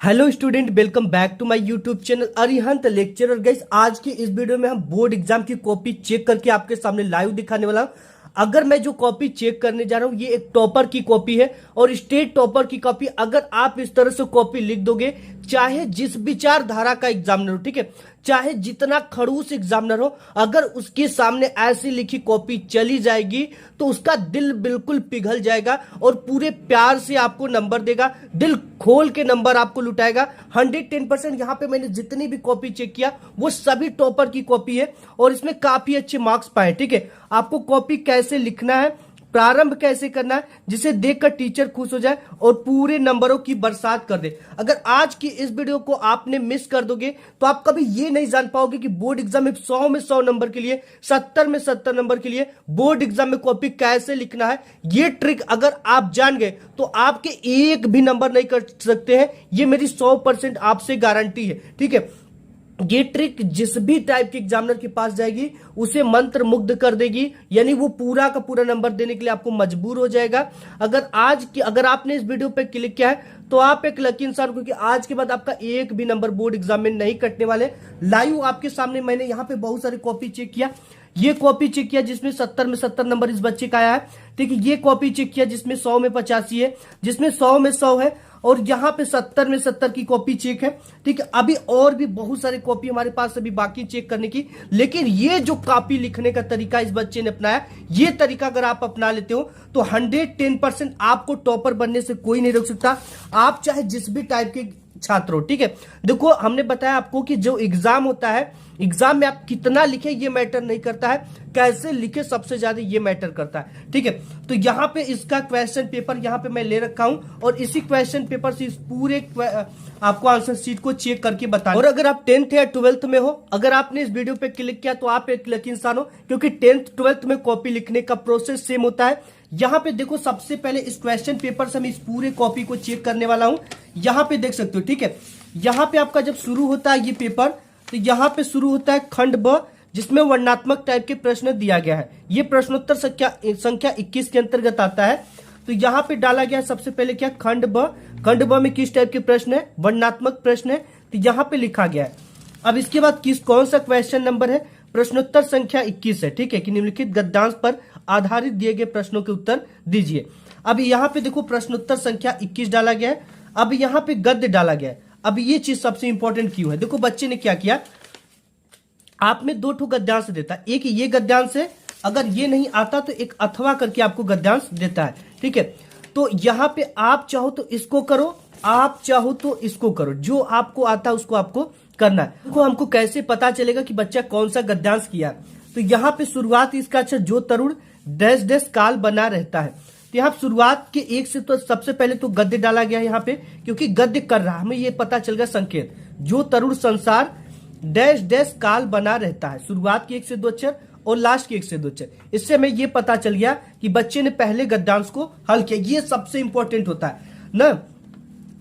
Hello student, welcome back to my YouTube channel Arihant lecturer. Guys, आज की इस video में हम बोर्ड एग्जाम की कॉपी चेक करके आपके सामने लाइव दिखाने वाला हूं। अगर मैं जो कॉपी चेक करने जा रहा हूं ये एक टॉपर की कॉपी है और स्टेट टॉपर की कॉपी। अगर आप इस तरह से कॉपी लिख दोगे, चाहे जिस विचारधारा का एग्जामिनर हो, ठीक है, चाहे जितना खड़ूस एग्जामिनर हो, अगर उसके सामने ऐसी लिखी कॉपी चली जाएगी तो उसका दिल बिल्कुल पिघल जाएगा और पूरे प्यार से आपको नंबर देगा, दिल खोल के नंबर आपको लुटाएगा 110%। यहाँ पे मैंने जितनी भी कॉपी चेक किया वो सभी टॉपर की कॉपी है और इसमें काफी अच्छे मार्क्स पाए। ठीक है, आपको कॉपी कैसे लिखना है, प्रारंभ कैसे करना है, जिसे देखकर टीचर खुश हो जाए और पूरे नंबरों की बरसात कर दे। अगर आज की इस वीडियो को आपने मिस कर दोगे तो आप कभी ये नहीं जान पाओगे कि बोर्ड एग्जाम में 100 में 100 नंबर के लिए, 70 में 70 नंबर के लिए बोर्ड एग्जाम में कॉपी कैसे लिखना है। ये ट्रिक अगर आप जान गए तो आपके एक भी नंबर नहीं कर सकते हैं, ये मेरी 100% आपसे गारंटी है। ठीक है, ये ट्रिक जिस भी टाइप के एग्जामिनर के पास जाएगी उसे मंत्र मुग्ध कर देगी, यानी वो पूरा का पूरा नंबर देने के लिए आपको मजबूर हो जाएगा। अगर आपने इस वीडियो पे क्लिक किया है तो आप एक लकी इंसान हो, क्योंकि आज के बाद आपका एक भी नंबर बोर्ड एग्जाम में नहीं कटने वाले। लाइव आपके सामने मैंने यहाँ पे बहुत सारी कॉपी चेक किया, ये कॉपी चेक किया जिसमें 70 में 70 नंबर इस बच्चे का आया है। ठीक है, ये कॉपी चेक किया जिसमें 100 में 85 है, जिसमें 100 में 100 है, और यहाँ पे 70 में 70 की कॉपी चेक है। ठीक है, अभी और भी बहुत सारी कॉपी हमारे पास अभी बाकी चेक करने की, लेकिन ये जो कॉपी लिखने का तरीका इस बच्चे ने अपनाया, ये तरीका अगर आप अपना लेते हो तो 110% आपको टॉपर बनने से कोई नहीं रोक सकता, आप चाहे जिस भी टाइप के छात्र हो। ठीक है, देखो हमने बताया आपको कि जो एग्जाम होता है, एग्जाम में आप कितना लिखे ये मैटर नहीं करता है, कैसे लिखे सबसे ज्यादा ये मैटर करता है। ठीक है, तो यहाँ पे इसका क्वेश्चन पेपर यहाँ पे मैं ले रखा हूं और इसी क्वेश्चन पेपर से इस पूरे आपको आंसर शीट को चेक करके बताना। और अगर आप 10th या 12th में हो, अगर आपने इस वीडियो पे क्लिक किया तो आप एक लकी इंसान हो, क्योंकि 10th 12th में कॉपी लिखने का प्रोसेस सेम होता है। यहाँ पे देखो, सबसे पहले इस क्वेश्चन पेपर से मैं इस पूरे कॉपी को चेक करने वाला हूं। यहाँ पे देख सकते हो, ठीक है, यहाँ पे आपका जब शुरू होता है ये पेपर, तो यहाँ पे शुरू होता है खंड ब, जिसमें वर्णनात्मक टाइप के प्रश्न दिया गया है। ये प्रश्नोत्तर संख्या 21 के अंतर्गत आता है। तो यहाँ पे डाला गया है सबसे पहले क्या, खंड ब। खंड ब में किस टाइप के प्रश्न है, वर्णनात्मक प्रश्न है, तो यहाँ पे लिखा गया है। अब इसके बाद कौन सा क्वेश्चन नंबर है, प्रश्नोत्तर संख्या 21 है। ठीक है, कि निम्नलिखित गद्यांश पर आधारित दिए गए प्रश्नों के उत्तर दीजिए। अब यहाँ पे देखो प्रश्नोत्तर संख्या 21 डाला गया है, अब यहाँ पे गद्य डाला गया है। अब ये चीज सबसे इंपॉर्टेंट क्यों है, देखो बच्चे ने क्या किया, आप में 2 ठो गद्यांश देता है, एक ये गद्यांश है, अगर ये नहीं आता तो एक अथवा करके आपको गद्यांश देता है। ठीक है, तो यहाँ पे आप चाहो तो इसको करो, आप चाहो तो इसको करो, जो आपको आता है उसको आपको करना है। देखो हमको कैसे पता चलेगा कि बच्चा कौन सा गद्यांश किया, तो यहाँ पे शुरुआत इसका अच्छा, जो तरुण डैश डैश काल बना रहता है, तो यहाँ शुरुआत के एक से तो सबसे पहले तो गद्य डाला गया यहाँ पे, क्योंकि गद्य कर रहा, हमें ये पता चल गया संकेत, जो तरुण संसार डैश डैश काल बना रहता है, शुरुआत के 1 से 2 अक्षर और लास्ट के 1 से 2 अक्षर। इससे हमें ये पता चल गया कि बच्चे ने पहले गद्यांश को हल किया, ये सबसे इंपॉर्टेंट होता है ना।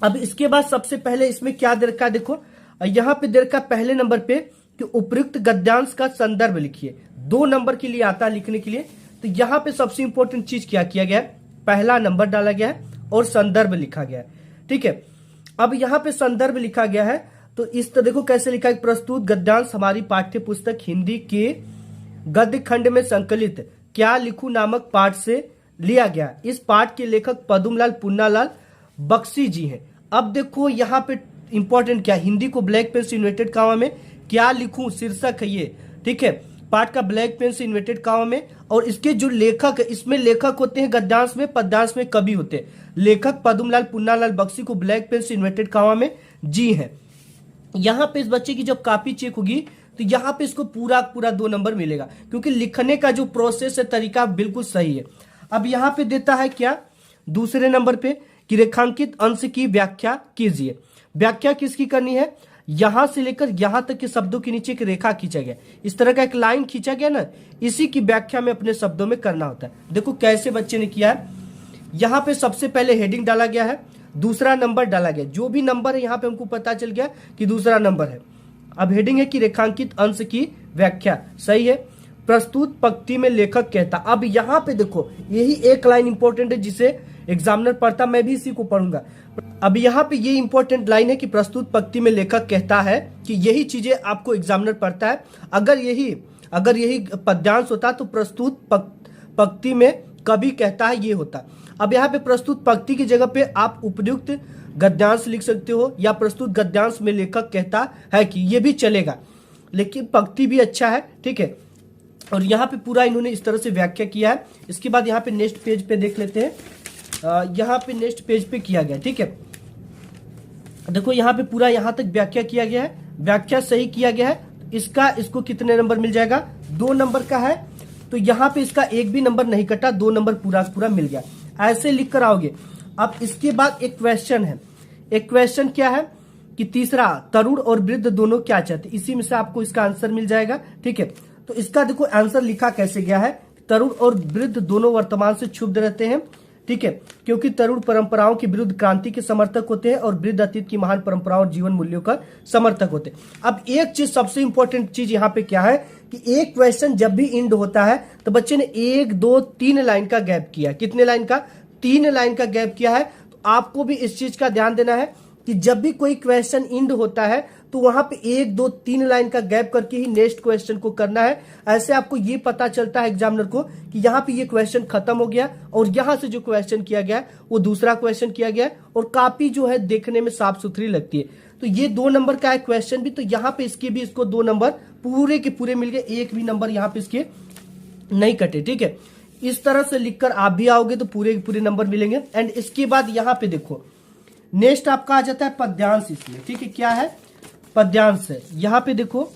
अब इसके बाद सबसे पहले इसमें क्या दे रखा है, देखो यहाँ पे दे रखा है पहले नंबर पे कि उपयुक्त गद्यांश का संदर्भ लिखिए। 2 नंबर के लिए आता है लिखने के लिए, तो यहाँ पे सबसे इंपॉर्टेंट चीज क्या किया गया है, पहला नंबर डाला गया है और संदर्भ लिखा गया है। ठीक है, अब यहाँ पे संदर्भ लिखा गया है, तो इस तरह देखो कैसे लिखा है, प्रस्तुत गद्यांश हमारी पाठ्य पुस्तक हिंदी के गद्य खंड में संकलित क्या लिखूं नामक पाठ से लिया गया। इस पाठ के लेखक पदुमलाल पुन्नालाल बख्शी जी हैं। अब देखो यहाँ पे इंपॉर्टेंट क्या, हिंदी को ब्लैक पेन से इन्वर्टेड कॉमा में क्या लिखूं शीर्षक है ये। ठीक है, पाठ का ब्लैक पेन से इन्वर्टेड कॉमा में, और इसके जो लेखक है, इसमें लेखक होते हैं गद्यांश में, पद्यांश में कवि होते हैं। लेखक पदुमलाल पुन्नालाल बख्शी को ब्लैक पेन से इन्वर्टेड कॉमा में जी है। यहाँ पे इस बच्चे की जब कॉपी चेक होगी तो यहाँ पे इसको पूरा 2 नंबर मिलेगा, क्योंकि लिखने का जो प्रोसेस है, तरीका बिल्कुल सही है। अब यहाँ पे देता है क्या, दूसरे नंबर पे कि रेखांकित अंश की व्याख्या कीजिए। व्याख्या किसकी करनी है, यहां से लेकर यहां तक के शब्दों के नीचे एक रेखा खींचा गया, इस तरह का एक लाइन खींचा गया ना, इसी की व्याख्या में अपने शब्दों में करना होता है। देखो कैसे बच्चे ने किया है, यहाँ पे सबसे पहले हेडिंग डाला गया है, दूसरा नंबर डाला गया, जो भी नंबर है यहाँ पे हमको पता चल गया कि दूसरा नंबर है। अब हेडिंग है कि रेखांकित अंश की व्याख्या, सही है। प्रस्तुत पंक्ति में लेखक कहता, अब यहाँ पे देखो यही एक लाइन इंपॉर्टेंट है जिसे एग्जामिनर पढ़ता, मैं भी इसी को पढ़ूंगा। अब यहाँ पे ये इंपॉर्टेंट लाइन है कि प्रस्तुत पंक्ति में लेखक कहता है कि यही चीजें आपको एग्जामिनर पढ़ता है। अगर यही पद्यांश होता तो प्रस्तुत पंक्ति में कभी कहता है ये होता। अब यहाँ पे प्रस्तुत पंक्ति की जगह पे आप उपयुक्त गद्यांश लिख सकते हो या प्रस्तुत गद्यांश में लेखक कहता है कि ये भी चलेगा, लेकिन पंक्ति भी अच्छा है, ठीक है। और यहाँ पे पूरा इन्होंने इस तरह से व्याख्या किया है। इसके बाद यहाँ पे नेक्स्ट पेज पे देख लेते हैं। यहाँ पे नेक्स्ट पेज पे किया गया, ठीक है। देखो यहाँ पे पूरा यहाँ तक व्याख्या किया गया है, व्याख्या सही किया गया है। इसको कितने नंबर मिल जाएगा? 2 नंबर का है, तो यहाँ पे इसका एक भी नंबर नहीं कटा, 2 नंबर पूरा मिल गया। ऐसे लिख कर आओगे। अब इसके बाद एक क्वेश्चन है। एक क्वेश्चन क्या है कि तीसरा, तरुण और वृद्ध दोनों क्या चाहते, इसी में से आपको इसका आंसर मिल जाएगा, ठीक है। तो इसका देखो आंसर लिखा कैसे गया है, तरुण और वृद्ध दोनों वर्तमान से क्षुब्ध रहते हैं, ठीक है, क्योंकि तरुण परंपराओं के विरुद्ध क्रांति के समर्थक होते हैं और वृद्ध अतीत की महान परंपराओं और जीवन मूल्यों का समर्थक होते हैं। अब एक चीज, सबसे इंपॉर्टेंट चीज यहाँ पे क्या है कि एक क्वेश्चन जब भी इंड होता है तो बच्चे ने 1 2 3 लाइन का गैप किया। कितने लाइन का? 3 लाइन का गैप किया है। तो आपको भी इस चीज का ध्यान देना है कि जब भी कोई क्वेश्चन इंड होता है तो वहां पे 1 2 3 लाइन का गैप करके ही नेक्स्ट क्वेश्चन को करना है। ऐसे आपको ये पता चलता है एग्जामिनर को कि यहाँ पे ये क्वेश्चन खत्म हो गया और यहाँ से जो क्वेश्चन किया गया वो दूसरा क्वेश्चन किया गया और काफी जो है देखने में साफ सुथरी लगती है। तो ये 2 नंबर का है क्वेश्चन भी, तो यहाँ पे इसको 2 नंबर पूरे के पूरे मिल गए, एक भी नंबर यहाँ पे इसके नहीं कटे, ठीक है। इस तरह से लिखकर आप भी आओगे तो पूरे के पूरे नंबर मिलेंगे। एंड इसके बाद यहाँ पे देखो नेक्स्ट आपका आ जाता है पद्यांश इसमें, ठीक है। क्या है? पद्यांश है। यहाँ पे देखो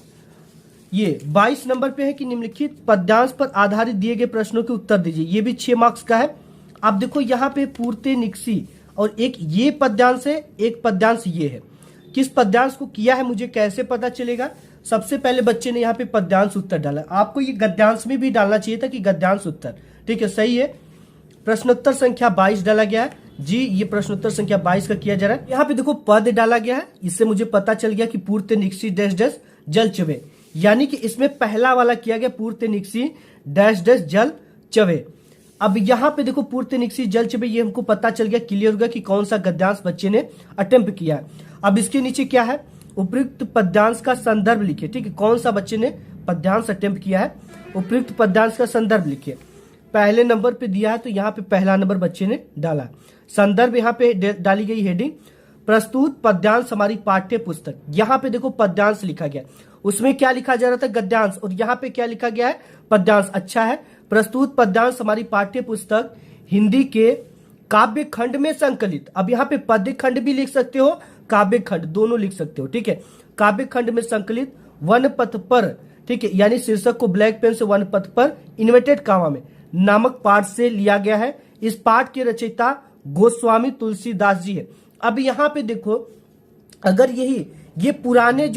ये 22 नंबर पे है कि निम्नलिखित पद्यांश पर आधारित दिए गए प्रश्नों के उत्तर दीजिए। ये भी 6 मार्क्स का है। आप देखो यहाँ पे पूर्ते निक्सी और एक ये पद्यांश है, एक पद्यांश ये है। किस पद्यांश को किया है मुझे कैसे पता चलेगा? सबसे पहले बच्चे ने यहाँ पे पद्यांश उत्तर डाला। आपको ये गद्यांश में भी डालना चाहिए था कि गद्यांश उत्तर, ठीक है, सही है। प्रश्नोत्तर संख्या 22 डाला गया है जी, ये प्रश्नोत्तर संख्या 22 का किया जा रहा है। यहाँ पे देखो पद डाला गया है, इससे मुझे पता चल गया कि पूर्ते निक्सी डैश डैश जल चवे, यानी कि इसमें पहला वाला किया गया पूर्ते निक्सी डैश डैश जल चवे। अब यहाँ पे देखो पूर्ते निक्सी जल चवे, ये हमको पता चल गया, क्लियर हो गया कि कौन सा गद्यांश बच्चे ने अटेम्प्ट किया है। अब इसके नीचे क्या है? उपयुक्त पद्यांश का संदर्भ लिखिए, ठीक है। कौन सा बच्चे ने पद्यांश अटेम्प्ट किया है, उपयुक्त पद्यांश का संदर्भ लिखिए। पहले नंबर पे दिया है तो यहाँ पे पहला नंबर बच्चे ने डाला। संदर्भ यहाँ पे डाली गई हेडिंग प्रस्तुत पद्यांश हमारी पाठ्य पुस्तक। यहाँ पे देखो पद्यांश लिखा गया, उसमें क्या लिखा जा रहा था? गद्यांश, और यहाँ पे क्या लिखा गया है? पद्यांश। अच्छा है। प्रस्तुत पद्यांश हमारी पाठ्य पुस्तक हिंदी के काव्य खंड में संकलित। अब यहाँ पे पद्य खंड भी लिख सकते हो, काव्य खंड दोनों लिख सकते हो, ठीक है। काव्य खंड में संकलित वन पथ पर, ठीक है, यानी शीर्षक को ब्लैक पेन से वन पथ पर इन्वर्टेड कामा में नामक पाठ से लिया गया है। इस पाठ के रचयिता गोस्वामी तुलसीदास जी है। अब यहाँ पे देखो, अगर ये पुराने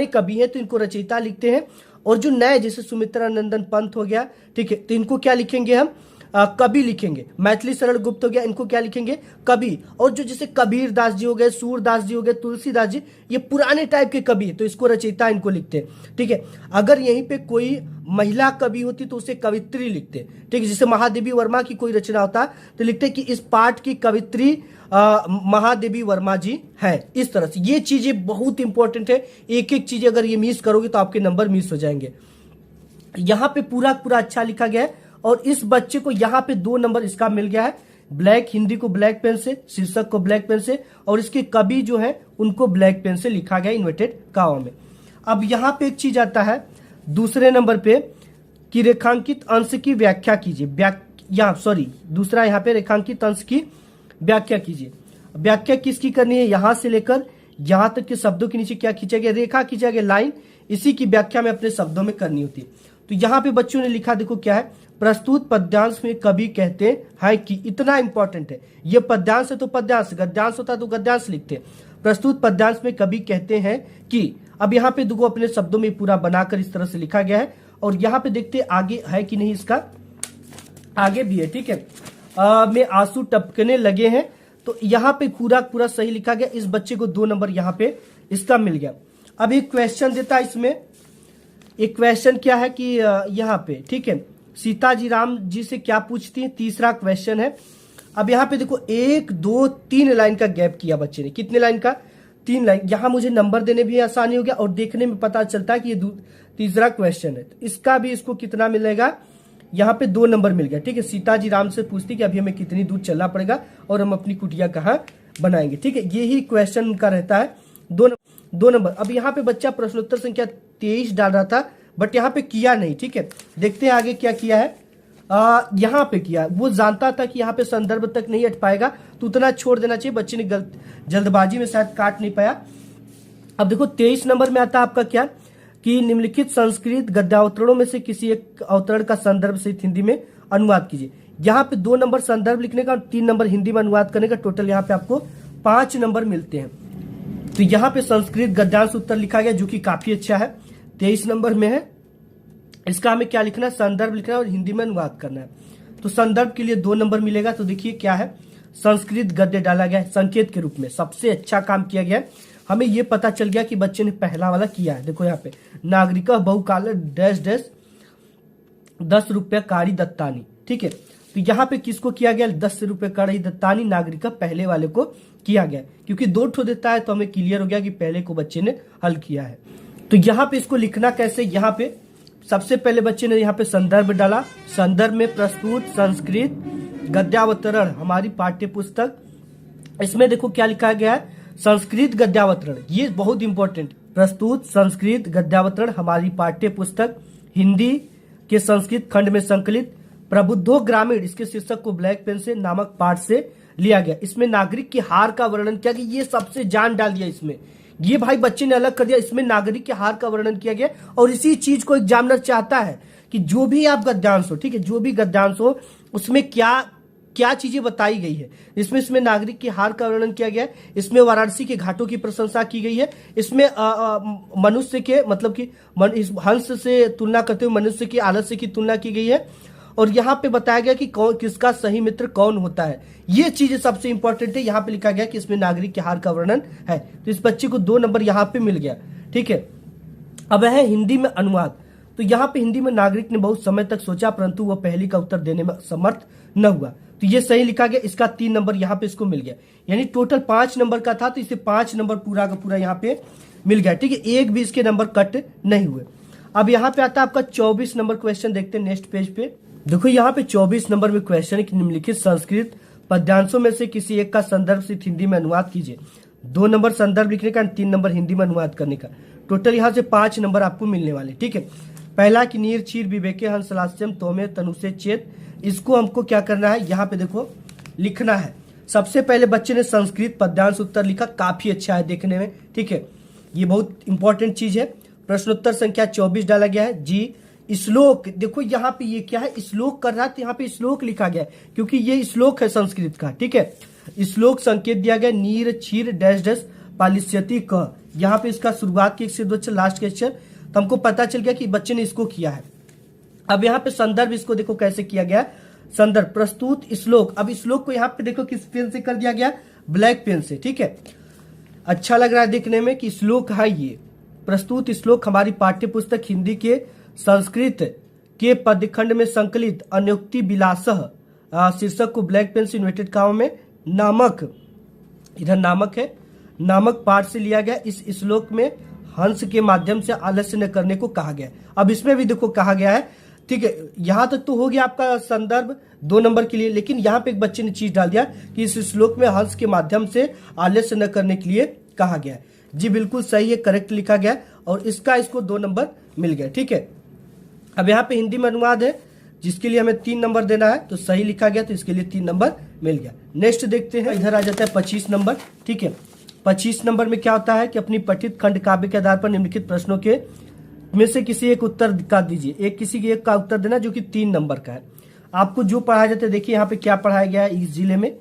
कवि हैं तो इनको रचयिता लिखते हैं, और जो नए जैसे सुमित्रा नंदन पंत हो गया, ठीक है, तो इनको क्या लिखेंगे हम? कवि लिखेंगे। मैथिली शरण गुप्त हो गया, इनको क्या लिखेंगे? कवि। और जो जैसे कबीर दास जी हो गए, सूरदास जी हो गए, तुलसीदास जी, ये पुराने टाइप के कवि, तो इसको रचयिता इनको लिखते हैं, ठीक है। अगर यहीं पे कोई महिला कवि होती तो उसे कवित्री लिखते, ठीक है। जैसे महादेवी वर्मा की कोई रचना होता तो लिखते कि इस पाठ की कवित्री महादेवी वर्मा जी है। इस तरह से ये चीजें बहुत इंपॉर्टेंट है। एक एक चीज अगर ये मिस करोगे तो आपके नंबर मिस हो जाएंगे। यहाँ पे पूरा अच्छा लिखा गया है, और इस बच्चे को यहाँ पे 2 नंबर इसका मिल गया है। ब्लैक, हिंदी को ब्लैक पेन से, शीर्षक को ब्लैक पेन से, और इसके कवि जो है उनको ब्लैक पेन से लिखा गया इन्वर्टेड कामा में। अब यहाँ पे एक चीज आता है दूसरे नंबर पे कि रेखांकित अंश की व्याख्या कीजिए। दूसरा यहाँ पे रेखांकित अंश की व्याख्या कीजिए। व्याख्या किसकी करनी है? यहाँ से लेकर यहाँ तक के शब्दों के नीचे क्या खींचा गया? रेखा खींचा गया, लाइन। इसी की व्याख्या में अपने शब्दों में करनी होती है। तो यहाँ पे बच्चों ने लिखा, देखो क्या है? प्रस्तुत पद्यांश में कवि कहते हैं कि, इतना इंपॉर्टेंट है ये। पद्यांश है तो पद्यांश, गद्यांश होता तो गद्यांश लिखते। प्रस्तुत पद्यांश में कवि कहते हैं कि, अब यहाँ पे देखो अपने शब्दों में पूरा बनाकर इस तरह से लिखा गया है, और यहाँ पे देखते आगे है कि नहीं, इसका आगे भी है, ठीक है। में आंसू टपकने लगे हैं, तो यहाँ पे पूरा सही लिखा गया। इस बच्चे को 2 नंबर यहाँ पे इसका मिल गया। अब एक क्वेश्चन देता है इसमें, एक क्वेश्चन क्या है कि यहाँ पे, ठीक है, सीता जी राम जी से क्या पूछती है? तीसरा क्वेश्चन है। अब यहाँ पे देखो 1 2 3 लाइन का गैप किया बच्चे ने, कितने लाइन का, 3 लाइन। यहाँ मुझे नंबर देने भी आसानी हो गया और देखने में पता चलता है कि ये तीसरा क्वेश्चन है, तो इसका भी इसको कितना मिलेगा, यहाँ पे 2 नंबर मिल गया। ठीक है, सीता जी राम से पूछती कि अभी हमें कितनी दूर चलना पड़ेगा और हम अपनी कुटिया कहाँ बनाएंगे। ठीक है, यही क्वेश्चन का रहता है, 2 नंबर। अब यहाँ पे बच्चा प्रश्नोत्तर संख्या 23 डाल रहा था, बट यहाँ पे किया नहीं। ठीक है, देखते हैं आगे क्या किया है। यहाँ पे किया, वो जानता था कि यहाँ पे संदर्भ तक नहीं हट पाएगा, तो उतना छोड़ देना चाहिए। बच्चे ने जल्दबाजी में शायद काट नहीं पाया। अब देखो 23 नंबर में आता है आपका क्या, कि निम्नलिखित संस्कृत गद्यावतरणों में से किसी एक अवतरण का संदर्भ सहित हिंदी में अनुवाद कीजिए। यहाँ पे 2 नंबर संदर्भ लिखने का और 3 नंबर हिंदी में अनुवाद करने का, टोटल यहाँ पे आपको 5 नंबर मिलते हैं। तो यहाँ पे संस्कृत गद्यांश उत्तर लिखा गया, जो कि काफी अच्छा है, 23 नंबर में है। इसका हमें क्या लिखना है, संदर्भ लिखना है और हिंदी में अनुवाद करना है। तो संदर्भ के लिए 2 नंबर मिलेगा। तो देखिए क्या है, संस्कृत गद्य डाला गया है संकेत के रूप में, सबसे अच्छा काम किया गया है। हमें ये पता चल गया कि बच्चे ने पहला वाला किया है। देखो यहाँ पे नागरिक बहुकाल डैश डैश 10 रुपये कारी दत्तानी। ठीक है, तो यहाँ पे किसको किया गया, 10 रुपये कारी दत्तानी नागरिक पहले वाले को किया गया, क्योंकि 2 ठो देता है तो हमें क्लियर हो गया कि पहले को बच्चे ने हल किया है। तो यहाँ पे इसको लिखना कैसे, यहाँ पे सबसे पहले बच्चे ने यहाँ पे संदर्भ डाला, संदर्भ में प्रस्तुत संस्कृत गद्यावतरण हमारी पाठ्य पुस्तक, इसमें देखो क्या लिखा गया है, संस्कृत गद्यावतरण, ये बहुत इंपॉर्टेंट, प्रस्तुत संस्कृत गद्यावतरण हमारी पाठ्य पुस्तक हिंदी के संस्कृत खंड में संकलित प्रबुद्धो ग्रामीण, इसके शीर्षक को ब्लैक पेन से नामक पाठ से लिया गया। इसमें नागरिक के हार का वर्णन किया गया, ये सबसे जान डाल दिया इसमें, ये भाई बच्चे ने अलग कर दिया। इसमें नागरिक के हार का वर्णन किया गया और इसी चीज को एग्जामिनर चाहता है कि जो भी आप गद्यांश हो, ठीक है, जो भी गद्यांश हो उसमें क्या चीजें बताई गई है। इसमें नागरिक के हार का वर्णन किया गया है, इसमें वाराणसी के घाटों की प्रशंसा की गई है, इसमें मनुष्य के मतलब कि हंस से तुलना करते हुए मनुष्य के आलस्य की तुलना की गई है, और यहाँ पे बताया गया कि किसका सही मित्र कौन होता है। ये चीजें सबसे इंपॉर्टेंट है। यहाँ पे लिखा गया कि इसमें नागरिक के हार का वर्णन है, तो इस बच्चे को 2 नंबर यहाँ पे मिल गया। ठीक है, अब है हिंदी में अनुवाद। तो यहाँ पे हिंदी में नागरिक ने बहुत समय तक सोचा, परंतु वह पहली का उत्तर देने में समर्थ न हुआ, तो ये सही लिखा गया, इसका 3 नंबर यहाँ पे इसको मिल गया। यानी टोटल 5 नंबर का था, तो इसे 5 नंबर पूरा का पूरा यहाँ पे मिल गया। ठीक है, एक भी इसके नंबर कट नहीं हुए। अब यहाँ पे आता है आपका 24 नंबर क्वेश्चन, देखते हैं नेक्स्ट पेज पे। देखो यहाँ पे 24 नंबर में क्वेश्चन है कि निम्नलिखित संस्कृत पद्यांशों में से किसी एक का संदर्भ से हिंदी में अनुवाद कीजिए। 2 नंबर संदर्भ लिखने का, 3 नंबर हिंदी में अनुवाद करने का, टोटल यहाँ से 5 नंबर आपको मिलने वाले। ठीक है, पहला कि नीर चीर विवेके हंस लास्यम तोमे तनुसे चेत, इसको हमको क्या करना है, यहाँ पे देखो लिखना है। सबसे पहले बच्चे ने संस्कृत पद्यांश उत्तर लिखा, काफी अच्छा है देखने में। ठीक है, ये बहुत इंपॉर्टेंट चीज है। प्रश्नोत्तर संख्या 24 डाला गया है। जी श्लोक, देखो यहाँ पे ये क्या है, श्लोक कर रहा है, तो यहाँ पे श्लोक लिखा गया है क्योंकि ये श्लोक है संस्कृत का। ठीक है, श्लोक संकेत दिया गया, नीर क्षीर डैश डैश पालिस्यति क, यहाँ पे इसका शुरुआत के अक्षर लास्ट के अक्षर, तो हमको पता चल गया कि बच्चे ने इसको किया है। अब यहाँ पे संदर्भ, इसको देखो कैसे किया गया, संदर्भ प्रस्तुत श्लोक। अब श्लोक को यहाँ पे देखो किस पेन से कर दिया गया, ब्लैक पेन से। ठीक है, अच्छा लग रहा है देखने में कि श्लोक है ये, प्रस्तुत श्लोक हमारी पाठ्य पुस्तक हिंदी के संस्कृत के पदखंड में संकलित अनुक्ति विलासः, शीर्षक को ब्लैक पेन से इन्वर्टेड कॉमा में नामक, इधर नामक है, नामक पाठ से लिया गया। इस श्लोक में हंस के माध्यम से आलस्य न करने को कहा गया। अब इसमें भी देखो कहा गया है। ठीक है, यहां तक तो हो गया आपका संदर्भ 2 नंबर के लिए, लेकिन यहाँ पे एक बच्चे ने चीज डाल दिया कि इस श्लोक में हंस के माध्यम से आलस्य न करने के लिए कहा गया है। जी बिल्कुल सही है, करेक्ट लिखा गया और इसको 2 नंबर मिल गया। ठीक है, अब यहाँ पे हिंदी में अनुवाद है जिसके लिए हमें 3 नंबर देना है, तो सही लिखा गया, तो इसके लिए 3 नंबर मिल गया। नेक्स्ट देखते हैं, इधर आ जाता है 25 नंबर। ठीक है, 25 नंबर में क्या होता है कि अपनी पठित खंड काव्य के आधार पर निम्नलिखित प्रश्नों के में से किसी एक उत्तर का दीजिए। किसी एक का उत्तर देना जो कि 3 नंबर का है। आपको जो पढ़ाया जाता है, देखिए यहाँ पे क्या पढ़ाया गया है इस जिले में,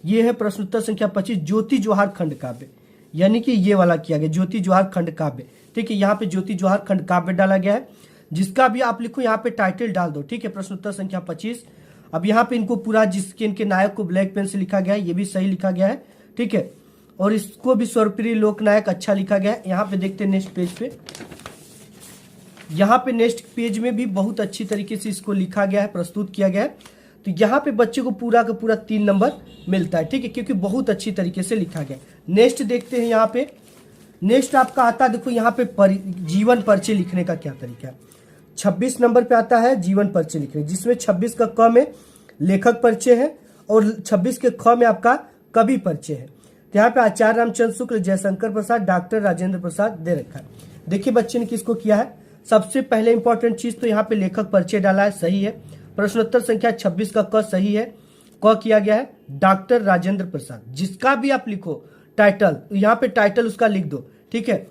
ये है प्रश्नोत्तर संख्या 25 ज्योति जोहार खंड काव्य, यानी कि ये वाला किया गया ज्योति जोहार खंड काव्य। ठीक है, यहाँ पे ज्योति जोहार खंड काव्य डाला गया है, जिसका भी आप लिखो यहाँ पे टाइटल डाल दो। ठीक है, प्रश्नोत्तर संख्या 25। अब यहाँ पे इनको पूरा जिसके इनके नायक को ब्लैक पेन से लिखा गया है, ये भी सही लिखा गया है। ठीक है, और इसको भी स्वरप्रिय लोकनायक अच्छा लिखा गया है। यहाँ पे देखते हैं नेक्स्ट पेज पे, यहाँ पे नेक्स्ट पेज में भी बहुत अच्छी तरीके से इसको लिखा गया है, प्रस्तुत किया गया है। तो यहाँ पे बच्चे को पूरा का पूरा 3 नंबर मिलता है, ठीक है, क्योंकि बहुत अच्छी तरीके से लिखा गया। नेक्स्ट देखते हैं यहाँ पे, नेक्स्ट आपका आता है, देखो यहाँ पे जीवन परिचय लिखने का क्या तरीका है। 26 नंबर पे आता है जीवन परिचय लिखने, जिसमें 26 का क में लेखक परिचय है और 26 के ख में आपका कवि परिचय है। तो यहाँ पे आचार्य रामचंद्र शुक्ल, जयशंकर प्रसाद, डॉक्टर राजेंद्र प्रसाद दे रखा है। देखिए बच्चे ने किसको किया है, सबसे पहले इंपॉर्टेंट चीज तो यहाँ पे लेखक परिचय डाला है, सही है। प्रश्नोत्तर संख्या 26 का क सही है, क किया गया है डॉक्टर राजेंद्र प्रसाद। जिसका भी आप लिखो टाइटल, यहाँ पे टाइटल उसका लिख दो, ठीक है।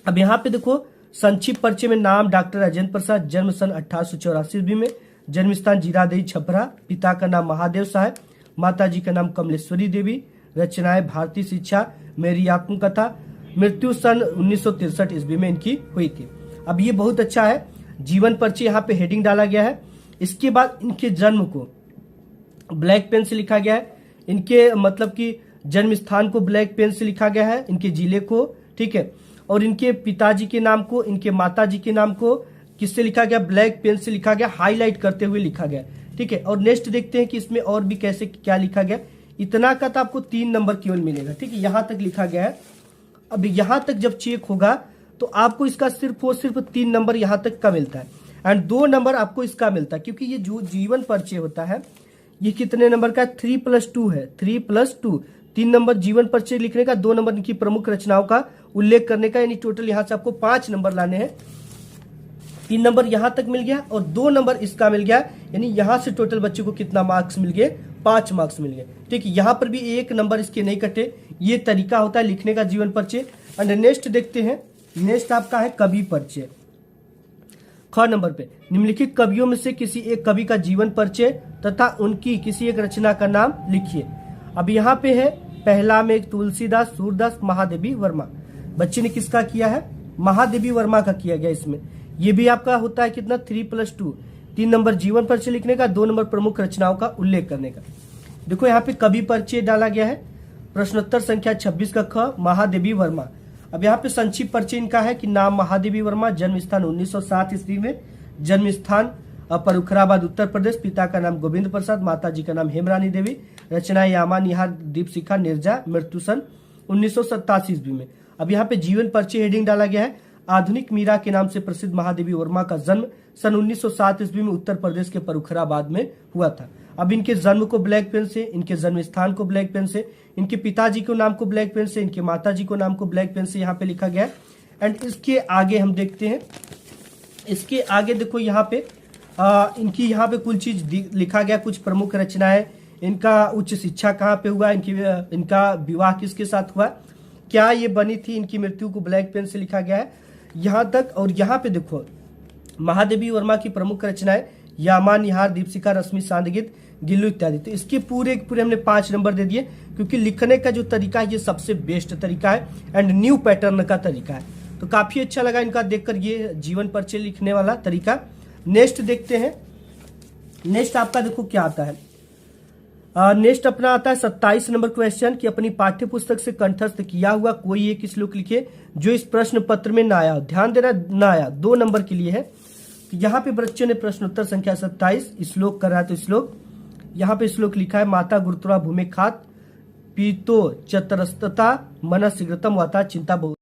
अब यहाँ पे देखो संक्षिप्त परिचय में नाम डॉक्टर राजेंद्र प्रसाद, जन्म सन 1884 ईस्वी में, जन्म स्थान जीरादेई छपरा, पिता का नाम महादेव साहब, माता जी का नाम कमलेश्वरी देवी, रचनाएं भारतीय शिक्षा, मेरी आत्मकथा, मृत्यु सन 1963 ईस्वी में इनकी हुई थी। अब ये बहुत अच्छा है, जीवन परिचय यहाँ पे हेडिंग डाला गया है। इसके बाद इनके जन्म को ब्लैक पेन से लिखा गया है, इनके मतलब कि जन्म स्थान को ब्लैक पेन से लिखा गया है, इनके जिले को, ठीक है, और इनके पिताजी के नाम को, इनके माताजी के नाम को किससे लिखा गया, ब्लैक पेन से लिखा गया, हाईलाइट करते हुए लिखा गया, ठीक है। और नेक्स्ट देखते हैं कि इसमें और भी कैसे क्या लिखा गया। इतना का तो आपको 3 नंबर केवल मिलेगा, ठीक है, यहाँ तक लिखा गया है। अब यहाँ तक जब चेक होगा तो आपको इसका सिर्फ और सिर्फ 3 नंबर यहाँ तक का मिलता है, एंड 2 नंबर आपको इसका मिलता है, क्योंकि ये जो जीवन परिचय होता है ये कितने नंबर का है, 3+2 है, 3+2, 3 नंबर जीवन परिचय लिखने का, 2 नंबर इनकी प्रमुख रचनाओं का उल्लेख करने का, यानी टोटल यहाँ से आपको 5 नंबर लाने हैं। 3 नंबर यहाँ तक मिल गया और 2 नंबर इसका मिल गया, यानी यहाँ से टोटल बच्चे को कितना मार्क्स मिल गए, 5 मार्क्स मिल गए, ठीक है। यहाँ पर भी 1 नंबर इसके नहीं कटे, ये तरीका होता है लिखने का जीवन परिचय। एंड नेक्स्ट देखते हैं, नेक्स्ट आपका है कवि परिचय। ख नंबर पे निम्नलिखित कवियों में से किसी एक कवि का जीवन परिचय तथा उनकी किसी एक रचना का नाम लिखिए। अब यहाँ पे है पहला में तुलसीदास, सूरदास, महादेवी वर्मा। बच्चे ने किसका किया है, महादेवी वर्मा का किया गया। इसमें ये भी आपका होता है कितना, 3+2, 3 नंबर जीवन परिचय लिखने का, 2 नंबर प्रमुख रचनाओं का उल्लेख करने का। देखो यहाँ पे कवि परिचय डाला गया है, प्रश्नोत्तर संख्या 26 का ख, महादेवी वर्मा। अब यहाँ पे संक्षिप्त परिचय इनका है कि नाम महादेवी वर्मा, जन्म स्थान 1907 ईस्वी में, जन्म स्थान परुखराबाद उत्तर प्रदेश, पिता का नाम गोविंद प्रसाद, माता जी का नाम हेमरानी देवी, रचना यामा निहार दीपशिखा निर्जा, मृत्यु सन 1987 ईस्वी में। अब यहाँ पे जीवन परिचय हेडिंग डाला गया है, आधुनिक मीरा के नाम से प्रसिद्ध महादेवी वर्मा का जन्म सन 1907 ईस्वी में उत्तर प्रदेश के परुखराबाद में हुआ था। अब इनके जन्म को ब्लैक पेन से, इनके जन्म स्थान को ब्लैक पेन से, इनके पिताजी को नाम को ब्लैक पेन से, इनके माताजी को नाम को ब्लैक पेन से यहाँ पे लिखा गया है। एंड इसके आगे हम देखते हैं, इसके आगे देखो यहाँ पे इनकी यहाँ पे कुल चीज लिखा गया, कुछ प्रमुख रचनाएं, इनका उच्च शिक्षा कहाँ पे हुआ, इनका विवाह किसके साथ हुआ, क्या ये बनी थी, इनकी मृत्यु को ब्लैक पेन से लिखा गया है यहाँ तक। और यहाँ पे देखो महादेवी वर्मा की प्रमुख रचनाएं यामा निहार दीपशिखा रश्मि सांदगीत गिल्लू इत्यादि। तो इसके पूरे हमने 5 नंबर दे दिए, क्योंकि लिखने का जो तरीका है ये सबसे बेस्ट तरीका है एंड न्यू पैटर्न का तरीका है। तो काफी अच्छा लगा इनका देखकर ये जीवन परिचय लिखने वाला तरीका। नेक्स्ट देखते हैं, नेक्स्ट आपका देखो क्या आता है। नेक्स्ट अपना आता है 27 नंबर क्वेश्चन कि अपनी पाठ्य पुस्तक से कंठस्थ किया हुआ कोई एक श्लोक लिखे जो इस प्रश्न पत्र में ना आया। ध्यान देना, ना आया 2 नंबर के लिए है। यहाँ पे बच्चों ने प्रश्नोत्तर संख्या 27 श्लोक कर रहा है, तो श्लोक यहाँ पे श्लोक लिखा है, माता गुरुत्वा भूमि खात पीतो चतरस्तता मन शीघ्रतम वाता चिंता बहुत।